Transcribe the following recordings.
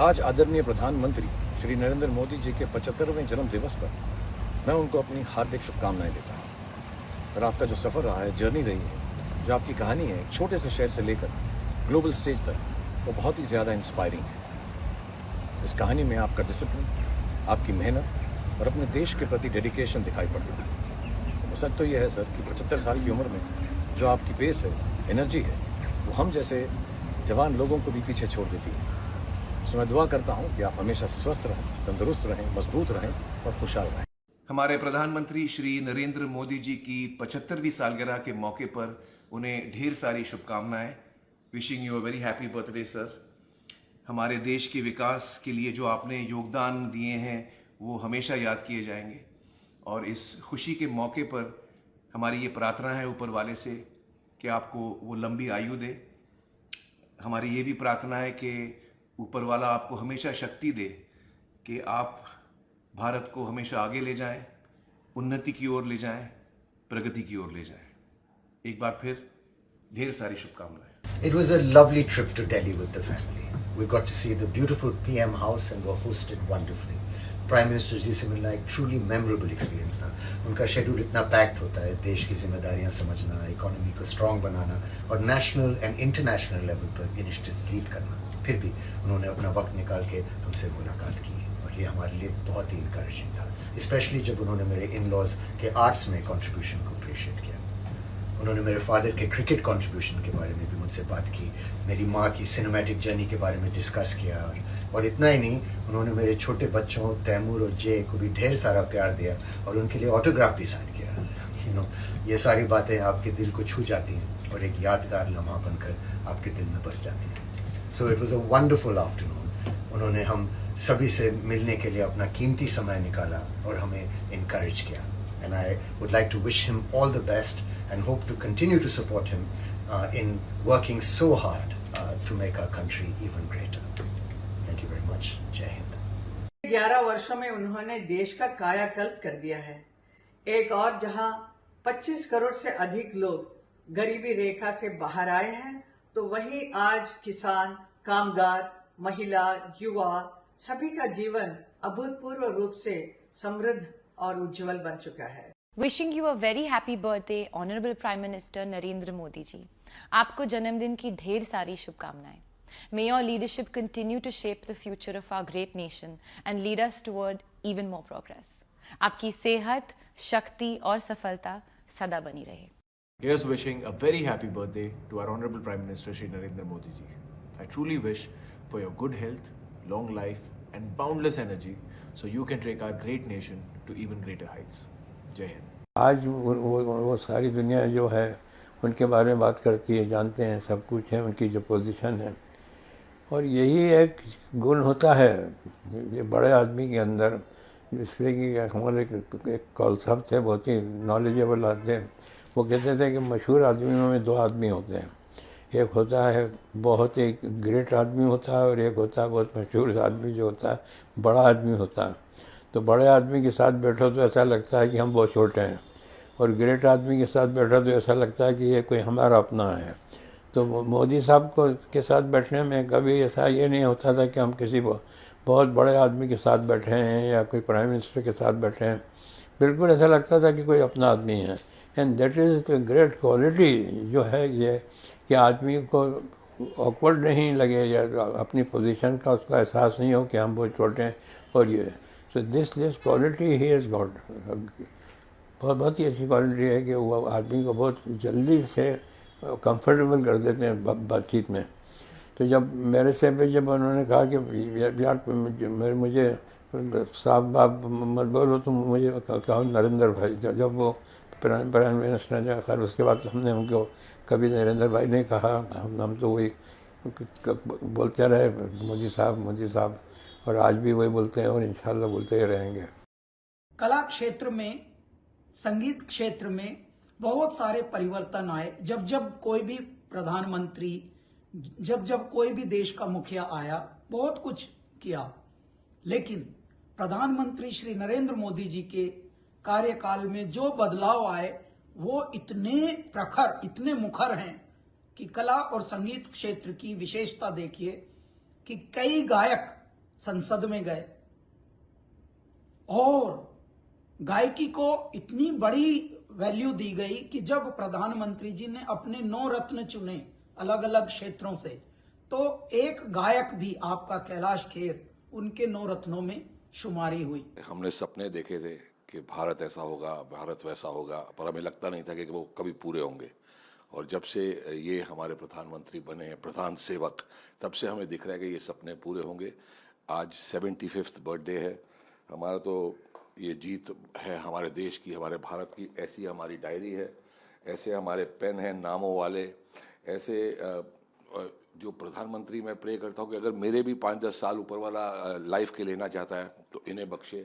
आज आदरणीय प्रधानमंत्री श्री नरेंद्र मोदी जी के 75वें जन्म दिवस पर मैं उनको अपनी हार्दिक शुभकामनाएं देता हूँ। और आपका जो सफ़र रहा है, जर्नी रही है, जो आपकी कहानी है, एक छोटे से शहर से लेकर ग्लोबल स्टेज तक, वो बहुत ही ज़्यादा इंस्पायरिंग है। इस कहानी में आपका डिसिप्लिन, आपकी मेहनत और अपने देश के प्रति डेडिकेशन दिखाई पड़ता है। तो सच तो ये है सर कि 75 साल की उम्र में जो आपकी पेस है, एनर्जी है, वो हम जैसे जवान लोगों को भी पीछे छोड़ देती है। तो मैं दुआ करता हूँ कि आप हमेशा स्वस्थ रहें, तंदुरुस्त रहें, मजबूत रहें और खुशहाल रहें। हमारे प्रधानमंत्री श्री नरेंद्र मोदी जी की 75वीं सालगिरह के मौके पर उन्हें ढेर सारी शुभकामनाएं। Wishing you a very happy birthday sir. हमारे देश के विकास के लिए जो आपने योगदान दिए हैं वो हमेशा याद किए जाएंगे। और इस खुशी के मौके पर हमारी ये प्रार्थना है ऊपर वाले से कि आपको वो लंबी आयु दे। हमारी ये भी प्रार्थना है कि ऊपर वाला आपको हमेशा शक्ति दे कि आप भारत को हमेशा आगे ले जाएं, उन्नति की ओर ले जाएं, प्रगति की ओर ले जाएं। एक बार फिर ढेर सारी शुभकामनाएं। It was a lovely trip to Delhi with the family. We got to see the beautiful PM house and were hosted wonderfully. Prime minister ji से मिलना एक ट्रूली मेमोरेबल एक्सपीरियंस था। उनका शेड्यूल इतना पैक्ड होता है, देश की जिम्मेदारियां समझना, इकोनॉमी को स्ट्रॉन्ग बनाना और नेशनल एंड इंटरनेशनल लेवल पर इनिशिएटिव्स लीड करना। फिर भी उन्होंने अपना वक्त निकाल के हमसे मुलाकात की और ये हमारे लिए बहुत ही इंकरेजिंग था, स्पेशली जब उन्होंने मेरे इन लॉज के आर्ट्स में कॉन्ट्रीब्यूशन को अप्रिशिएट किया। उन्होंने मेरे फादर के क्रिकेट कंट्रीब्यूशन के बारे में भी मुझसे बात की, मेरी माँ की सिनेमैटिक जर्नी के बारे में डिस्कस किया और इतना ही नहीं, उन्होंने मेरे छोटे बच्चों तैमूर और जे को भी ढेर सारा प्यार दिया और उनके लिए ऑटोग्राफ भी साइन किया। ये सारी बातें आपके दिल को छू जाती हैं और एक यादगार लम्हा बनकर आपके दिल में बस जाती हैं। So it was a wonderful afternoon. उन्होंने हम सभी से मिलने के लिए अपना कीमती समय निकाला और हमें इनकरेज किया। And I would like to wish him all the best and hope to continue to support him in working so hard to make our country even greater. Thank you very much. Jai Hind. 11 वर्षों में उन्होंने देश का कायाकल्प कर दिया है। एक और जहां 25 करोड़ से अधिक लोग गरीबी रेखा से बाहर आए हैं, तो वहीं आज किसान, कामगार, महिला, युवा सभी का जीवन अभूतपूर्व रूप से समृद्ध और उज्जवल बन चुका है। Wishing you a very happy birthday honourable prime minister Narendra Modi ji. आपको जन्मदिन की ढेर सारी शुभकामनाएं। May your leadership continue to shape the future of our great nation and lead us toward even more progress. आपकी सेहत, शक्ति और सफलता सदा बनी रहे। Here's wishing a very happy birthday to our Honorable Prime Minister Shri Narendra Modi ji. I truly wish for your good health, long life and boundless energy so you can take our great nation to even greater heights. जय हिंद। आज वो सारी दुनिया जो है उनके बारे में बात करती है, जानते हैं, सब कुछ है, उनकी जो पोजीशन है। और यही एक गुण होता है ये बड़े आदमी के अंदर, इसलिए कि हमारे एक कौल साहब थे, बहुत ही नॉलेजेबल आते, वो कहते थे कि मशहूर आदमियों में दो आदमी होते हैं, एक होता है बहुत ही ग्रेट आदमी होता है और एक होता है बहुत मशहूर आदमी जो होता है बड़ा आदमी होता है। तो बड़े आदमी के साथ बैठो तो ऐसा लगता है कि हम बहुत छोटे हैं और ग्रेट आदमी के साथ बैठो तो ऐसा लगता है कि ये कोई हमारा अपना है। तो मोदी साहब को के साथ बैठने में कभी ऐसा ये नहीं होता था कि हम किसी बहुत बड़े आदमी के साथ बैठे हैं या कोई प्राइम मिनिस्टर के साथ बैठे हैं। बिल्कुल ऐसा लगता था कि कोई अपना आदमी है। And that is the great quality जो है ये कि आदमी को ऑकवर्ड नहीं लगे या अपनी पोजीशन का उसका एहसास नहीं हो कि हम बहुत छोटे हैं। और ये so this quality he has got, बहुत ही अच्छी क्वालिटी है कि वो आदमी को बहुत जल्दी से कंफर्टेबल कर देते हैं बातचीत में। तो जब मेरे से भी जब उन्होंने कहा कि यार मुझे साहब आप मत बोलो, तुम मुझे कहो नरेंद्र भाई, जब वो प्राइम मिनिस्टर ने खैर उसके बाद हमने उनको कभी नरेंद्र भाई नहीं कहा, हम तो वही बोलते रहे मोदी साहब, और आज भी वही बोलते हैं और इंशाल्लाह बोलते ही रहेंगे। कला क्षेत्र में, संगीत क्षेत्र में बहुत सारे परिवर्तन आए। जब कोई भी प्रधानमंत्री, जब कोई भी देश का मुखिया आया, बहुत कुछ किया, लेकिन प्रधानमंत्री श्री नरेंद्र मोदी जी के कार्यकाल में जो बदलाव आए वो इतने प्रखर, इतने मुखर हैं कि कला और संगीत क्षेत्र की विशेषता देखिए कि कई गायक संसद में गए और गायकी को इतनी बड़ी वैल्यू दी गई कि जब प्रधानमंत्री जी ने अपने 9 रत्न चुने अलग अलग क्षेत्रों से, तो एक गायक भी आपका कैलाश खेर उनके 9 रत्नों में शुमारी हुई। हमने सपने देखे थे कि भारत ऐसा होगा, भारत वैसा होगा, पर हमें लगता नहीं था कि वो कभी पूरे होंगे। और जब से ये हमारे प्रधानमंत्री बने, प्रधान सेवक, तब से हमें दिख रहा है कि ये सपने पूरे होंगे। आज 75th बर्थडे है हमारा, तो ये जीत है हमारे देश की, हमारे भारत की। ऐसी हमारी डायरी है, ऐसे हमारे पेन हैं नामों वाले, ऐसे जो प्रधानमंत्री मैं प्रे करता हूँ कि अगर मेरे भी 5-10 साल ऊपर वाला लाइफ के लेना चाहता है तो इन्हें बख्शे।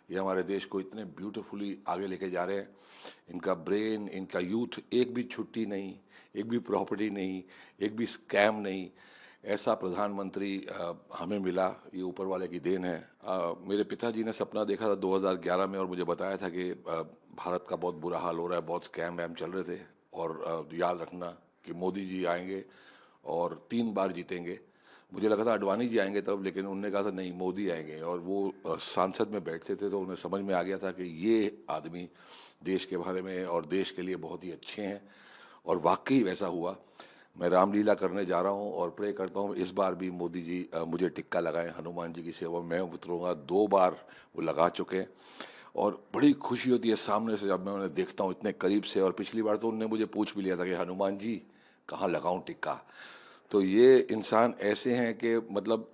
ये हमारे देश को इतने ब्यूटीफुली आगे लेके जा रहे हैं। इनका ब्रेन, इनका यूथ, एक भी छुट्टी नहीं, एक भी प्रॉपर्टी नहीं, एक भी स्कैम नहीं, ऐसा प्रधानमंत्री हमें मिला। ये ऊपर वाले की देन है। मेरे पिताजी ने सपना देखा था 2011 में और मुझे बताया था कि भारत का बहुत बुरा हाल हो रहा है, बहुत स्कैम वैम चल रहे थे, और याद रखना कि मोदी जी आएंगे और 3 बार जीतेंगे। मुझे लगा था अडवाणी जी आएंगे तब, लेकिन उन्होंने कहा था नहीं, मोदी आएंगे। और वो सांसद में बैठते थे तो उन्हें समझ में आ गया था कि ये आदमी देश के बारे में और देश के लिए बहुत ही अच्छे हैं, और वाकई वैसा हुआ। मैं रामलीला करने जा रहा हूं और प्रे करता हूं इस बार भी मोदी जी मुझे टिक्का लगाएं। हनुमान जी की सेवा मैं उतरूंगा। 2 बार वो लगा चुके हैं और बड़ी खुशी होती है सामने से जब मैं उन्हें देखता हूं इतने करीब से। और पिछली बार तो उन्होंने मुझे पूछ भी लिया था कि हनुमान जी कहाँ लगाऊं टिक्का। तो ये इंसान ऐसे हैं कि मतलब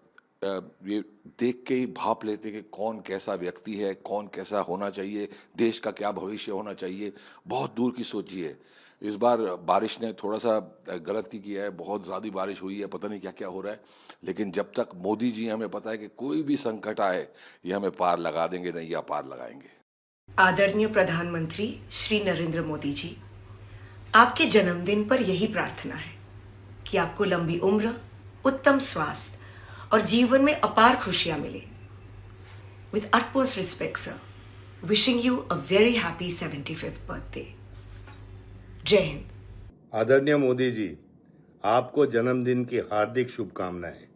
ये देख के ही भाप लेते कि कौन कैसा व्यक्ति है, कौन कैसा होना चाहिए, देश का क्या भविष्य होना चाहिए। बहुत दूर की सोची है। इस बार बारिश ने थोड़ा सा गलती किया है, बहुत ज़्यादा बारिश हुई है, पता नहीं क्या क्या हो रहा है, लेकिन जब तक मोदी जी, हमें पता है कि कोई भी संकट आए ये हमें पार लगा देंगे, नहीं या पार लगाएंगे। आदरणीय प्रधानमंत्री श्री नरेंद्र मोदी जी, आपके जन्मदिन पर यही प्रार्थना है कि आपको लंबी उम्र, उत्तम स्वास्थ्य और जीवन में अपार खुशियां मिले। With utmost respect sir, wishing you a very happy 75th birthday. जय हिंद। आदरणीय मोदी जी, आपको जन्मदिन की हार्दिक शुभकामनाएं।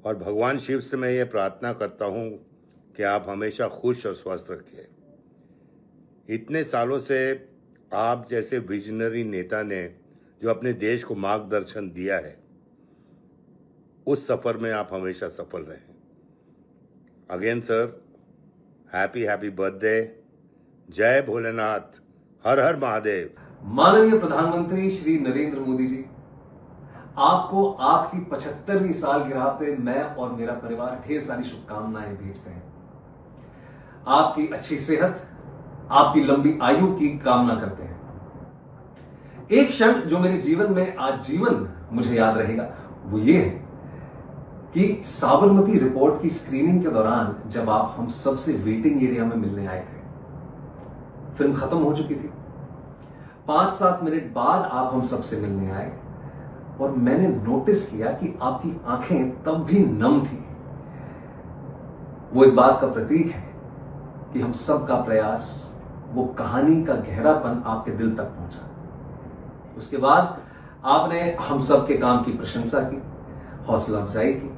और भगवान शिव से मैं ये प्रार्थना करता हूं कि आप हमेशा खुश और स्वस्थ रखें। इतने सालों से आप जैसे विजनरी नेता ने जो अपने देश को मार्गदर्शन दिया है, उस सफर में आप हमेशा सफल रहें। Again sir, happy birthday. जय भोलेनाथ, हर हर महादेव। माननीय प्रधानमंत्री श्री नरेंद्र मोदी जी, आपको आपकी 75वीं सालगिरह पे मैं और मेरा परिवार ढेर सारी शुभकामनाएं भेजते हैं। आपकी अच्छी सेहत, आपकी लंबी आयु की कामना करते हैं। एक क्षण जो मेरे जीवन में आजीवन मुझे याद रहेगा वो ये है कि साबरमती रिपोर्ट की स्क्रीनिंग के दौरान जब आप हम सबसे वेटिंग एरिया में मिलने आए थे। फिल्म खत्म हो चुकी थी। 5-7 मिनट बाद आप हम सबसे मिलने आए और मैंने नोटिस किया कि आपकी आंखें तब भी नम थी। वो इस बात का प्रतीक है कि हम सब का प्रयास, वो कहानी का गहरापन आपके दिल तक पहुंचा। उसके बाद आपने हम सब के काम की प्रशंसा की, हौसला अफजाई की।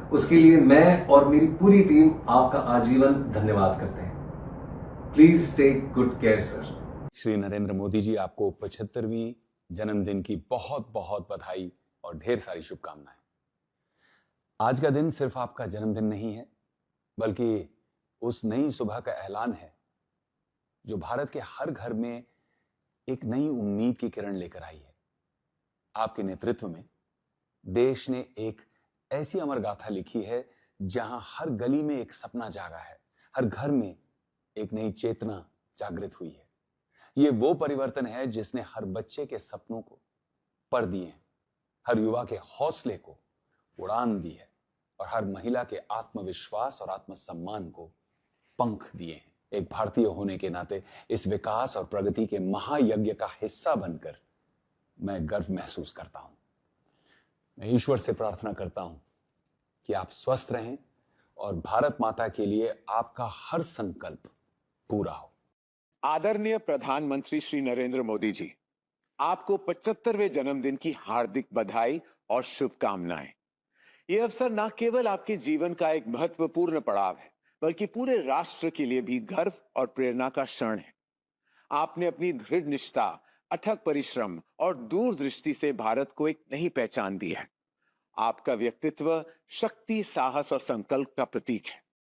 उसके लिए मैं और मेरी पूरी टीम आपका आजीवन धन्यवाद करते हैं। Please take good care sir. Shri Narendra Modi ji, आपको 75वीं जन्मदिन की बहुत बहुत बधाई और ढेर सारी शुभकामनाएं। आज का दिन सिर्फ आपका जन्मदिन नहीं है, बल्कि उस नई सुबह का ऐलान है जो भारत के हर घर में एक नई उम्मीद की किरण लेकर आई है। आपके नेतृत्व में देश ने एक ऐसी अमर गाथा लिखी है जहां हर गली में एक सपना जागा है, हर घर में एक नई चेतना जागृत हुई है। ये वो परिवर्तन है जिसने हर बच्चे के सपनों को पर दिए हैं, हर युवा के हौसले को उड़ान दी है और हर महिला के आत्मविश्वास और आत्मसम्मान को पंख दिए हैं। एक भारतीय होने के नाते इस विकास और प्रगति के महायज्ञ का हिस्सा बनकर मैं गर्व महसूस करता हूं। मैं ईश्वर से प्रार्थना करता हूं कि आप स्वस्थ रहें और भारत माता के लिए आपका हर संकल्प पूरा हो। आदरणीय प्रधानमंत्री श्री नरेंद्र मोदी जी, आपको 75वें जन्मदिन की हार्दिक बधाई और शुभकामनाएं। यह अवसर न केवल आपके जीवन का एक महत्वपूर्ण पड़ाव है, बल्कि पूरे राष्ट्र के लिए भी गर्व और प्रेरणा का क्षण है। आपने अपनी दृढ़ निष्ठा, अथक परिश्रम और दूरदृष्टि से भारत को एक नई पहचान दी है। आपका व्यक्तित्व शक्ति, साहस और संकल्प का प्रतीक है।